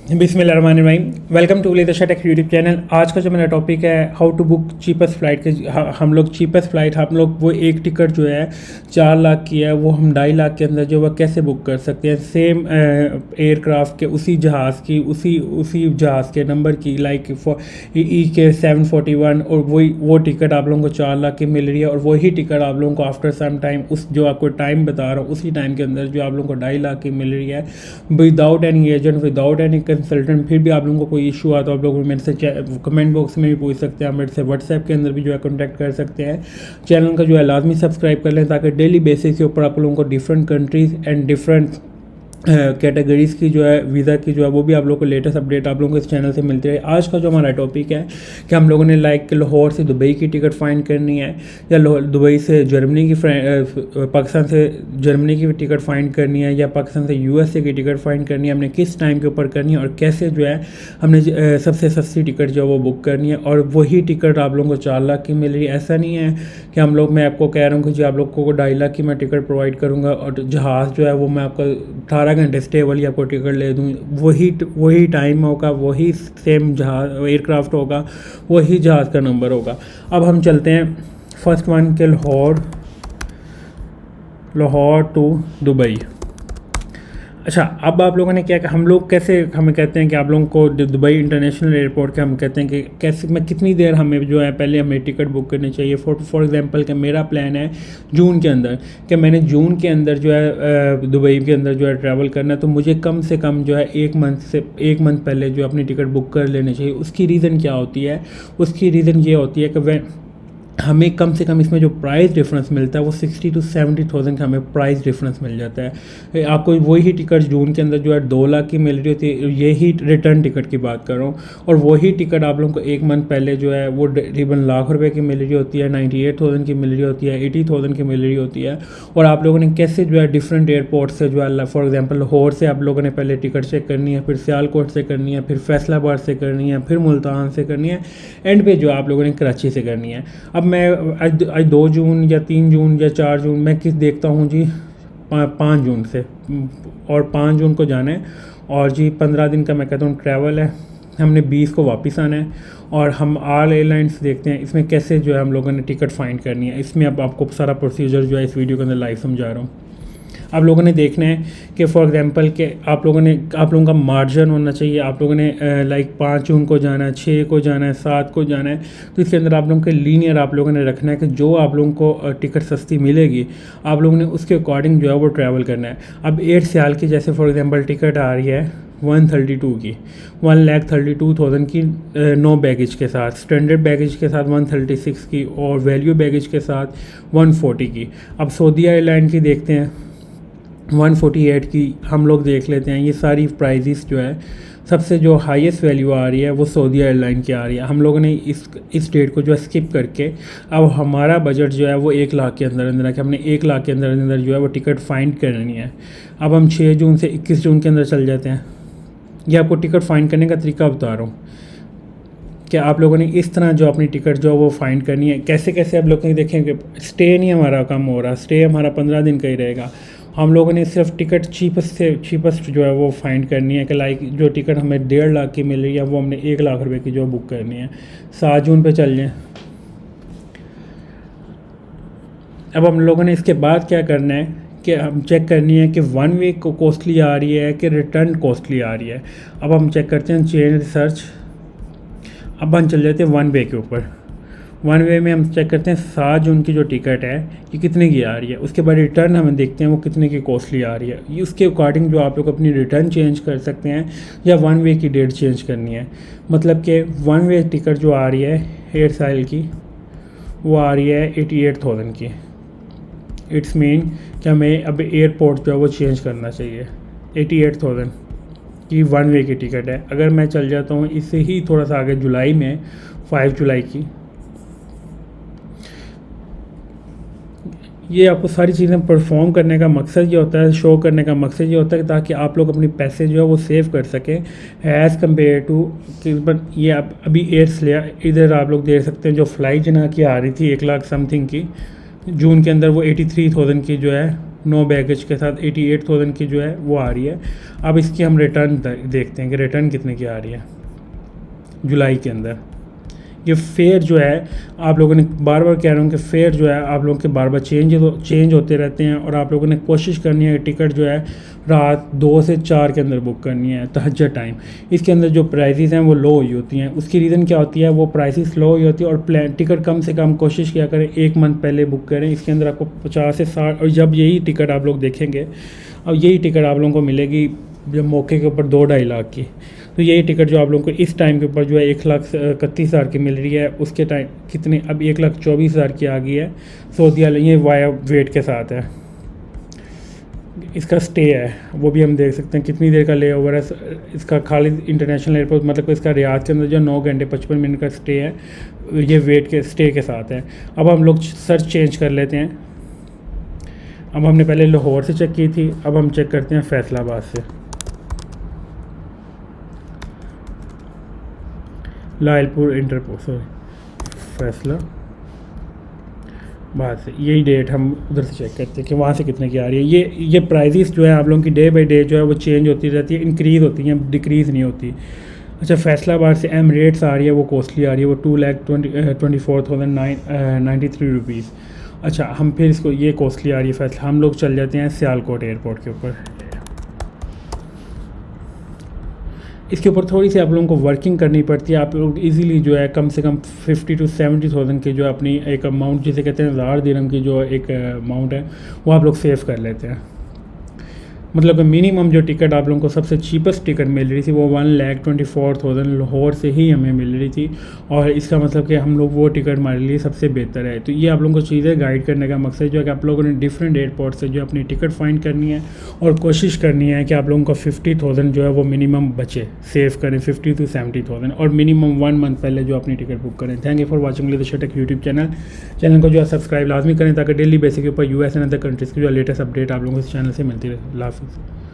बिस्मिल्लाहिर्रहमानिर्रहीम। Welcome to the tech YouTube channel. आज का जो मेरा टॉपिक है how to book cheapest flight के। हम लोग चीपेस्ट फ़्लाइट हम लोग वो एक टिकट जो है 4 लाख की है वो हम 2.5 लाख के अंदर जो है कैसे बुक कर सकते हैं। सेम एयरक्राफ्ट के उसी जहाज़ की उसी जहाज़ के नंबर की लाइक के 741 और वो टिकट आप लोगों को 4 लाख की मिल रही है और वही टिकट आप लोगों को आफ्टर सम टाइम उस जो आपको टाइम बता रहा हूँ उसी टाइम के अंदर जो आप लोगों को 2.5 लाख की मिल रही है without any agent without any consultant. फिर भी आप लोगों को कोई इशू आता तो आप लोग मेरे से कमेंट बॉक्स में भी पूछ सकते हैं, मेरे से व्हाट्सएप के अंदर भी जो है कॉन्टैक्ट कर सकते हैं। चैनल का जो है लाजमी सब्सक्राइब कर लें ताकि डेली बेसिस के ऊपर आप लोगों को different countries and different categories की जो है वीज़ा की जो है वो भी आप लोगों को लेटेस्ट अपडेट आप लोगों को इस चैनल से मिलती रहे। आज का जो हमारा टॉपिक है कि हम लोगों ने लाइक लाहौर से दुबई की टिकट फाइंड करनी है या दुबई से जर्मनी की पाकिस्तान से जर्मनी की टिकट फाइंड करनी है या पाकिस्तान से यूएसए की टिकट फाइंड करनी है, हमने किस टाइम के ऊपर करनी है और कैसे जो है हमने सबसे सस्ती टिकट जो है वो बुक करनी है और वही टिकट आप लोगों को 4 लाख की मिल रही है। ऐसा नहीं है कि हम लोग मैं आपको कह रहा हूँ कि जी आप लोग को 2.5 लाख की मैं टिकट प्रोवाइड करूँगा और जहाज़ जो है वो मैं आपको 18 घंटे स्टे वाली आपको टिकट ले दूँ। वही टाइम होगा, वही सेम जहाज़ एयरक्राफ्ट होगा, वही जहाज़ का नंबर होगा। अब हम चलते हैं फर्स्ट वन के लाहौर टू दुबई। अच्छा, अब आप लोगों ने क्या हम लोग कैसे हमें कहते हैं कि आप लोगों को दुबई इंटरनेशनल एयरपोर्ट के हम कहते हैं कि कैसे मैं कितनी देर हमें जो है पहले हमें टिकट बुक करनी चाहिए। फॉर एग्जांपल कि मेरा प्लान है जून के अंदर कि मैंने जून के अंदर जो है दुबई के अंदर जो है ट्रैवल करना है, तो मुझे कम से कम जो है एक मंथ पहले जो अपनी टिकट बुक कर लेनी चाहिए। उसकी रीज़न क्या होती है? उसकी रीज़न ये होती है कि हमें कम से कम इसमें जो प्राइस डिफरेंस मिलता है वो 60 to 70,000 का हमें प्राइस डिफरेंस मिल जाता है। आपको वही टिकट जून के अंदर जो है 2 लाख की मिल रही होती है, यही रिटर्न टिकट की बात कर रहा हूँ, और वही टिकट आप लोगों को एक मंथ पहले जो है वो तकरीबन लाख रुपए की मिल रही होती है, 98,000 की मिल रही होती है, 80,000 की मिल रही होती है। और आप लोगों ने कैसे जो है डिफरेंट एयरपोर्ट से जो है फॉर एग्जाम्पल लाहौर से आप लोगों ने पहले टिकट चेक करनी है, फिर सियालकोट से करनी है, फिर फैसलाबाद से करनी है, फिर मुल्तान से करनी है, एंड पे जो आप लोगों ने कराची से करनी है। अब मैं आज 2 जून या 3 जून या 4 जून मैं किस देखता हूँ जी 5 जून से, और 5 जून को जाना है और जी 15 दिन का मैं कहता हूँ ट्रैवल है, हमने 20 को वापस आना है और हम ऑल एयरलाइंस देखते हैं इसमें कैसे जो है हम लोगों ने टिकट फाइंड करनी है। इसमें अब आपको सारा प्रोसीजर जो है इस वीडियो के अंदर लाइव समझा रहा हूँ। आप लोगों ने देखना है कि फॉर एग्जांपल के आप लोगों का मार्जिन होना चाहिए। आप लोगों ने लाइक 5 जून को जाना है, 6 को जाना है, 7 को जाना है, तो इसके अंदर आप लोगों के लीनियर आप लोगों ने रखना है कि जो आप लोगों को टिकट सस्ती मिलेगी आप लोगों ने उसके अकॉर्डिंग जो है वो ट्रैवल करना है। अब एयर सियाल की जैसे फॉर एग्जांपल टिकट आ रही है 132 की, 1,32,000 की नो बैगेज के साथ, स्टैंडर्ड बैगेज के साथ 136 की और वैल्यू बैगेज के साथ 140 की। अब सऊदी एयरलाइन की देखते हैं 148 की हम लोग देख लेते हैं। ये सारी प्राइजेस जो है सबसे जो हाईएस्ट वैल्यू आ रही है वो सऊदी एयरलाइन की आ रही है। हम लोगों ने इस डेट को जो है स्किप करके अब हमारा बजट जो है वो 1 लाख के अंदर अंदर है कि हमने 1 लाख के अंदर अंदर जो है वो टिकट फाइंड करनी है। अब हम 6 जून से 21 जून के अंदर चल जाते हैं। ये आपको टिकट फाइंड करने का तरीका बता रहा हूँ कि आप लोगों ने इस तरह जो अपनी टिकट जो है वो फाइंड करनी है। कैसे कैसे आप लोग देखेंगे स्टे नहीं हमारा कम हो रहा, स्टे हमारा 15 दिन का ही रहेगा। हम लोगों ने सिर्फ टिकट चीपेस्ट जो है वो फाइंड करनी है कि लाइक जो टिकट हमें 1.5 लाख की मिल रही है वो हमने 1 लाख रुपए की जो बुक करनी है। 7 जून पे चल जाएँ। अब हम लोगों ने इसके बाद क्या करना है कि हम चेक करनी है कि 1 वे को कॉस्टली आ रही है कि रिटर्न कॉस्टली आ रही है। अब हम चेक करते हैं चेंज रिसर्च। अब हम चल जाते हैं 1 वे के ऊपर। 1 वे में हम चेक करते हैं 7 जून की जो टिकट है ये कितने की आ रही है। उसके बाद रिटर्न हम देखते हैं वो कितने की कॉस्टली आ रही है। ये उसके अकॉर्डिंग जो आप लोग अपनी रिटर्न चेंज कर सकते हैं या 1 वे की डेट चेंज करनी है। मतलब कि 1 वे टिकट जो आ रही है एयर साइल की वो आ रही है 88,000 की। इट्स मीन कि हमें अब एयरपोर्ट जो है वो चेंज करना चाहिए। 88,000 की 1 वे की टिकट है। अगर मैं चल जाता हूँ इससे ही थोड़ा सा आगे जुलाई में 5 जुलाई की, ये आपको सारी चीज़ें परफॉर्म करने का मकसद ये होता है, शो करने का मकसद ये होता है ताकि आप लोग अपनी पैसे जो है वो सेव कर सकें एज़ कम्पेयर टू ये आप अभी इधर आप लोग देख सकते हैं जो फ़्लाइट जना की आ रही थी 1 लाख समथिंग की, जून के अंदर वो 83,000 की जो है नो बैगेज के साथ 88,000 की जो है वो आ रही है। अब इसकी हम रिटर्न देखते हैं कि रिटर्न कितने की आ रही है जुलाई के अंदर। ये फेयर जो है आप लोगों ने बार बार कह रहा हूँ कि फेयर जो है आप लोगों के बार बार चेंज होते रहते हैं, और आप लोगों ने कोशिश करनी है टिकट जो है रात 2 से 4 के अंदर बुक करनी है, तहज्जुद टाइम। इसके अंदर जो प्राइसेस हैं वो लो हुई होती हैं। उसकी रीज़न क्या होती है, वो प्राइसेस लो हुई होती है, और टिकट कम से कम कोशिश किया करें 1 मंथ पहले बुक करें। इसके अंदर आपको 50 से 60, और जब यही टिकट आप लोग देखेंगे, अब यही टिकट आप लोगों को मिलेगी जब मौके के ऊपर 2-2.5 लाख की, तो यही टिकट जो आप लोगों को इस टाइम के ऊपर जो है 1,31,000 की मिल रही है, उसके टाइम कितने अब 1,24,000 की आ गई है सऊदी अरब। ये वाया वेट के साथ है, इसका स्टे है वो भी हम देख सकते हैं कितनी देर का ले ओवर है इसका। खालिद इंटरनेशनल एयरपोर्ट मतलब इसका रियाद के अंदर जो 9 घंटे 55 मिनट का स्टे है, ये वेट के स्टे के साथ है। अब हम लोग सर्च चेंज कर लेते हैं। अब हमने पहले लाहौर से चेक की थी, अब हम चेक करते हैं फैसलाबाद से। लायलपुर इंटरपोर्ट, सॉरी फैसलाबाद से, यही डेट हम उधर से चेक करते हैं कि वहाँ से कितने की आ रही है। ये प्राइसेस जो है आप लोगों की डे बाई डे जो है वो चेंज होती रहती है, इंक्रीज़ होती हैं, डिक्रीज़ नहीं होती। अच्छा, फैसलाबाद से एमरेट्स आ रही है, वो कॉस्टली आ रही है, वो 2,24,093 रुपीज़। अच्छा, हम फिर इसको ये कॉस्टली आ रही है फैसला। हम लोग चल जाते हैं सियालकोट एयरपोर्ट के ऊपर। इसके ऊपर थोड़ी सी आप लोगों को वर्किंग करनी पड़ती है। आप लोग इजीली जो है कम से कम 50 to 70,000 की जो अपनी एक अमाउंट जिसे कहते हैं 1000 दिरहम की जो एक अमाउंट है वो आप लोग सेव कर लेते हैं। मतलब मिनिमम जो टिकट आप लोगों को सबसे चीपेस्ट टिकट मिल रही थी वो 1,24,000 लाहौर से ही हमें मिल रही थी, और इसका मतलब कि हम लोग वो टिकट हमारे लिए सबसे बेहतर है। तो ये आप लोगों को चीज़ें गाइड करने का मकसद जो है कि आप लोगों ने डिफरेंट एयरपोर्ट से जो अपनी टिकट फाइंड करनी है, और कोशिश करनी है कि आप लोगों को 50,000 जो है वो मिनिमम बचे, सेव करें 50 to 70,000, और मिनिमम 1 मंथ पहले जो अपनी टिकट बुक करें। Thank you for watching latest take YouTube channel को जो है सब्सक्राइब लाजमी करें ताकि डेली बेसिस के ऊपर US एंड अदर कंट्रीज़ की जो लेटेस्ट अपडेट आप लोगों को इस चैनल से मिलती रहे। अल्लाह हाफ़िज़।